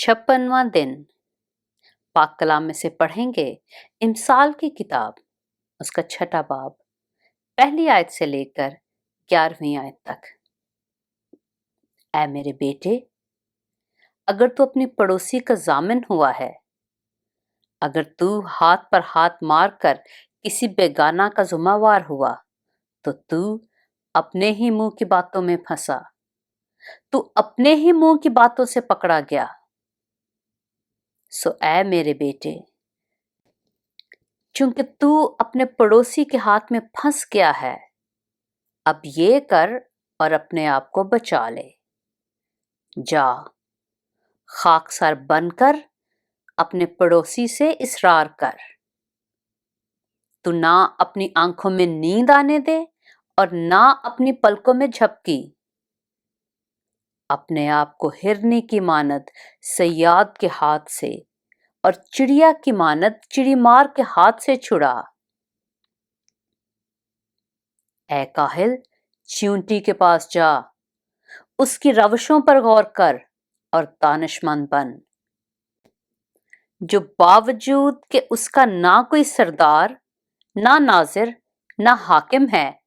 56वां दिन पाक कलाम में से पढ़ेंगे इमसाल की किताब, उसका 6 बाब, पहली आयत से लेकर 11वीं आयत तक। ऐ मेरे बेटे, अगर तू अपनी पड़ोसी का जामिन हुआ है, अगर तू हाथ पर हाथ मार कर किसी बेगाना का जुम्मेवार हुआ, तो तू अपने ही मुंह की बातों में फंसा, तू अपने ही मुंह की बातों से पकड़ा गया। सो ऐ मेरे बेटे, चूंकि तू अपने पड़ोसी के हाथ में फंस गया है, अब ये कर और अपने आप को बचा ले। जा, खाकसार बनकर अपने पड़ोसी से इसरार कर। तू ना अपनी आंखों में नींद आने दे और ना अपनी पलकों में झपकी। अपने आप को हिरनी की मानद सयाद के हाथ से और चिड़िया की मानद चिड़ीमार के हाथ से छुड़ा। ऐ काहिल, चींटी के पास जा, उसकी रवशों पर गौर कर और दानिशमंद बन, जो बावजूद कि उसका ना कोई सरदार, ना नाजिर, ना हाकिम है,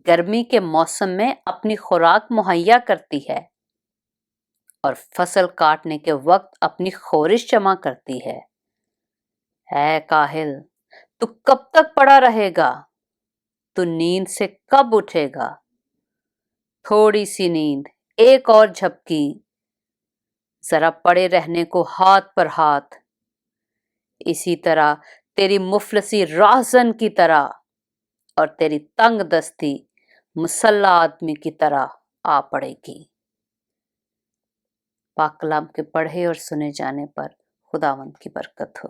गर्मी के मौसम में अपनी खुराक मुहैया करती है और फसल काटने के वक्त अपनी खोरिश जमा करती है। ऐ काहिल, तू कब तक पड़ा रहेगा? तू नींद से कब उठेगा? थोड़ी सी नींद, एक और झपकी, जरा पड़े रहने को हाथ पर हाथ। इसी तरह तेरी मुफलसी राहजन की तरह और तेरी तंग दस्ती मुसल्ला आदमी की तरह आ पड़ेगी। पाक कलाम के पढ़े और सुने जाने पर खुदावंद की बरकत हो।